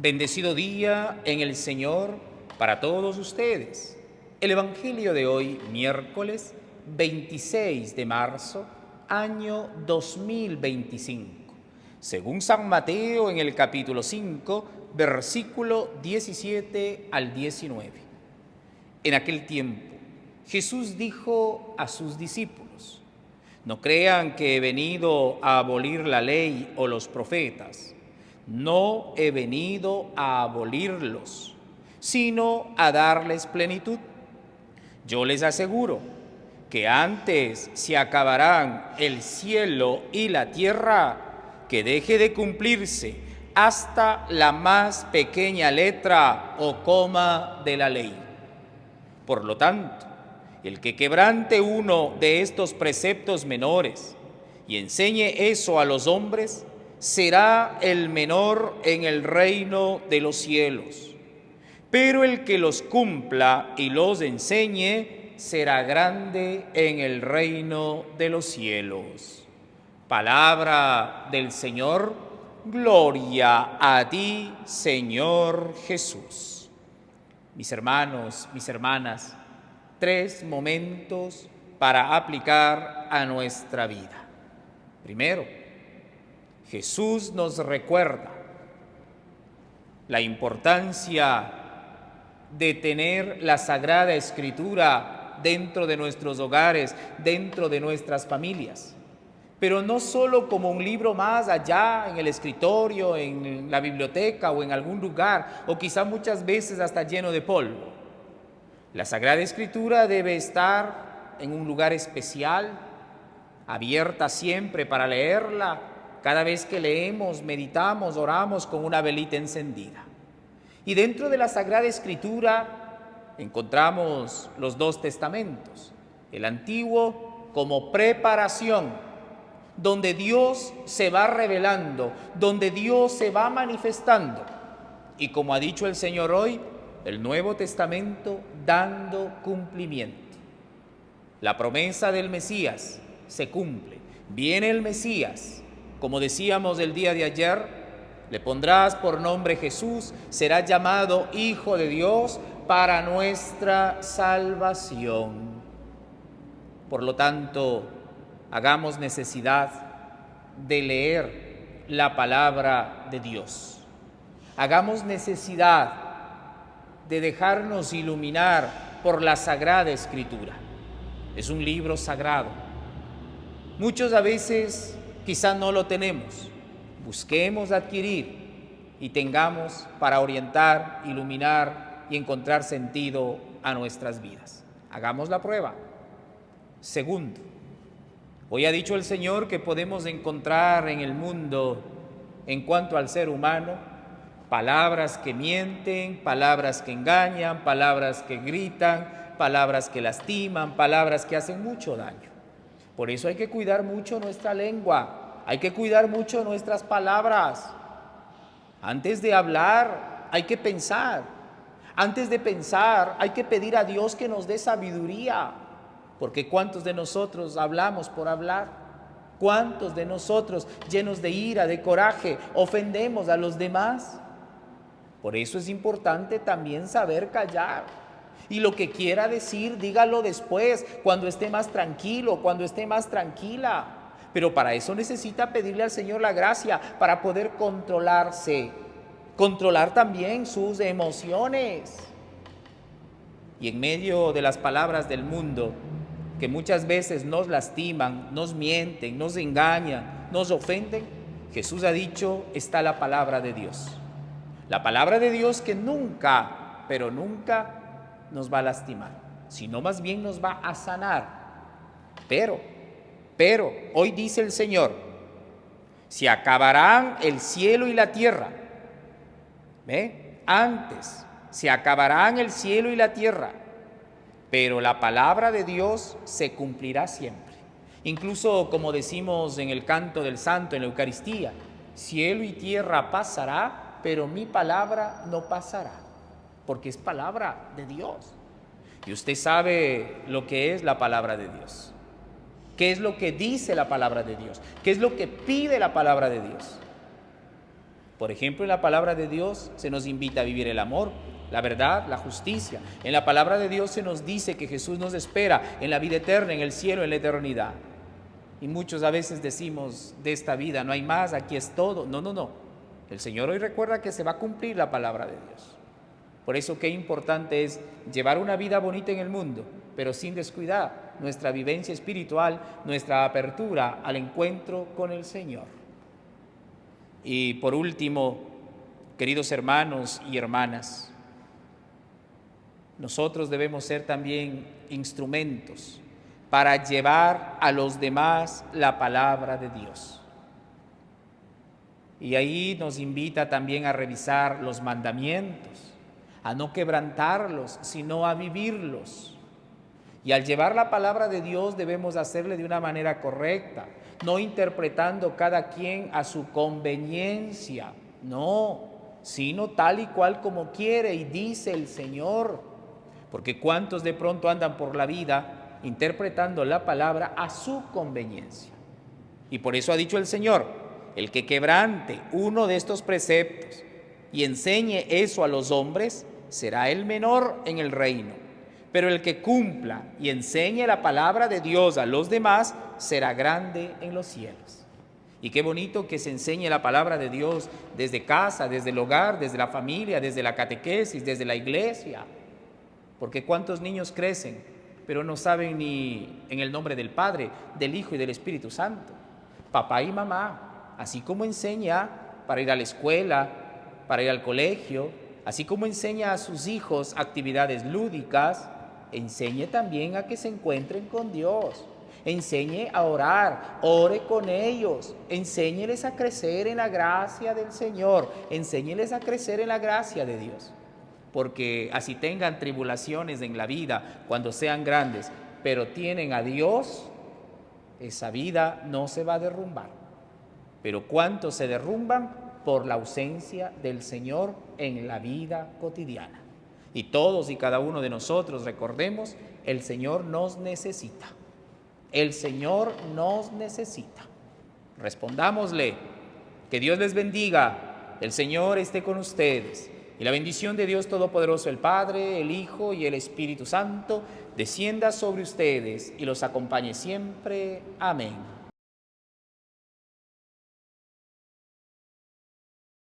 Bendecido día en el Señor para todos ustedes. El Evangelio de hoy, miércoles 26 de marzo, año 2025. Según San Mateo en el capítulo 5, versículo 17 al 19. En aquel tiempo, Jesús dijo a sus discípulos: no crean que he venido a abolir la ley o los profetas. No he venido a abolirlos, sino a darles plenitud. Yo les aseguro que antes se acabarán el cielo y la tierra que deje de cumplirse hasta la más pequeña letra o coma de la ley. Por lo tanto, el que quebrante uno de estos preceptos menores y enseñe eso a los hombres, será el menor en el reino de los cielos. Pero el que los cumpla y los enseñe, será grande en el reino de los cielos. Palabra del Señor. Gloria a ti, Señor Jesús. Mis hermanos, mis hermanas, 3 momentos para aplicar a nuestra vida. Primero, Jesús nos recuerda la importancia de tener la Sagrada Escritura dentro de nuestros hogares, dentro de nuestras familias. Pero no solo como un libro más allá en el escritorio, en la biblioteca o en algún lugar, o quizá muchas veces hasta lleno de polvo. La Sagrada Escritura debe estar en un lugar especial, abierta siempre para leerla. Cada vez que leemos, meditamos, oramos con una velita encendida. Y dentro de la Sagrada Escritura encontramos los 2 testamentos. El Antiguo como preparación, donde Dios se va revelando, donde Dios se va manifestando. Y como ha dicho el Señor hoy, el Nuevo Testamento dando cumplimiento. La promesa del Mesías se cumple. Viene el Mesías. Como decíamos el día de ayer, le pondrás por nombre Jesús, será llamado Hijo de Dios para nuestra salvación. Por lo tanto, hagamos necesidad de leer la palabra de Dios. Hagamos necesidad de dejarnos iluminar por la Sagrada Escritura. Es un libro sagrado. Muchos a veces quizá no lo tenemos. Busquemos adquirir y tengamos para orientar, iluminar y encontrar sentido a nuestras vidas. Hagamos la prueba. Segundo, hoy ha dicho el Señor que podemos encontrar en el mundo, en cuanto al ser humano, palabras que mienten, palabras que engañan, palabras que gritan, palabras que lastiman, palabras que hacen mucho daño. Por eso hay que cuidar mucho nuestra lengua, hay que cuidar mucho nuestras palabras. Antes de hablar, hay que pensar. Antes de pensar, hay que pedir a Dios que nos dé sabiduría. Porque ¿cuántos de nosotros hablamos por hablar? ¿Cuántos de nosotros, llenos de ira, de coraje, ofendemos a los demás? Por eso es importante también saber callar. Y lo que quiera decir, dígalo después, cuando esté más tranquilo, cuando esté más tranquila. Pero para eso necesita pedirle al Señor la gracia para poder controlarse, controlar también sus emociones. Y en medio de las palabras del mundo, que muchas veces nos lastiman, nos mienten, nos engañan, nos ofenden, Jesús ha dicho, está la palabra de Dios. La palabra de Dios que nunca, pero nunca nos va a lastimar, sino más bien nos va a sanar. Pero, hoy dice el Señor, se acabarán el cielo y la tierra. Antes, se acabarán el cielo y la tierra, pero la palabra de Dios se cumplirá siempre. Incluso como decimos en el canto del santo, en la Eucaristía, cielo y tierra pasará, pero mi palabra no pasará, porque es palabra de Dios. Y usted sabe lo que es la palabra de Dios. ¿Qué es lo que dice la palabra de Dios? ¿Qué es lo que pide la palabra de Dios? Por ejemplo, en la palabra de Dios se nos invita a vivir el amor, la verdad, la justicia. En la palabra de Dios se nos dice que Jesús nos espera en la vida eterna, en el cielo, en la eternidad. Y muchos a veces decimos, de esta vida no hay más, aquí es todo. No, no, no. El Señor hoy recuerda que se va a cumplir la palabra de Dios. Por eso qué importante es llevar una vida bonita en el mundo, pero sin descuidar nuestra vivencia espiritual, nuestra apertura al encuentro con el Señor. Y por último, queridos hermanos y hermanas, nosotros debemos ser también instrumentos para llevar a los demás la palabra de Dios. Y ahí nos invita también a revisar los mandamientos, a no quebrantarlos, sino a vivirlos. Y al llevar la palabra de Dios debemos hacerle de una manera correcta, no interpretando cada quien a su conveniencia, no, sino tal y cual como quiere y dice el Señor. Porque cuántos de pronto andan por la vida interpretando la palabra a su conveniencia. Y por eso ha dicho el Señor, el que quebrante uno de estos preceptos y enseñe eso a los hombres, será el menor en el reino. Pero el que cumpla y enseñe la palabra de Dios a los demás, será grande en los cielos. Y qué bonito que se enseñe la palabra de Dios desde casa, desde el hogar, desde la familia, desde la catequesis, desde la iglesia. Porque cuántos niños crecen, pero no saben ni en el nombre del Padre, del Hijo y del Espíritu Santo. Papá y mamá, así como enseña para ir a la escuela, para ir al colegio, así como enseña a sus hijos actividades lúdicas, enseñe también a que se encuentren con Dios. Enseñe a orar, ore con ellos, enséñeles a crecer en la gracia del Señor, enséñeles a crecer en la gracia de Dios. Porque así tengan tribulaciones en la vida cuando sean grandes, pero tienen a Dios, esa vida no se va a derrumbar. Pero ¿cuántos se derrumban? Por la ausencia del Señor en la vida cotidiana. Y todos y cada uno de nosotros recordemos, el Señor nos necesita. El Señor nos necesita. Respondámosle, que Dios les bendiga, el Señor esté con ustedes. Y la bendición de Dios Todopoderoso, el Padre, el Hijo y el Espíritu Santo, descienda sobre ustedes y los acompañe siempre. Amén.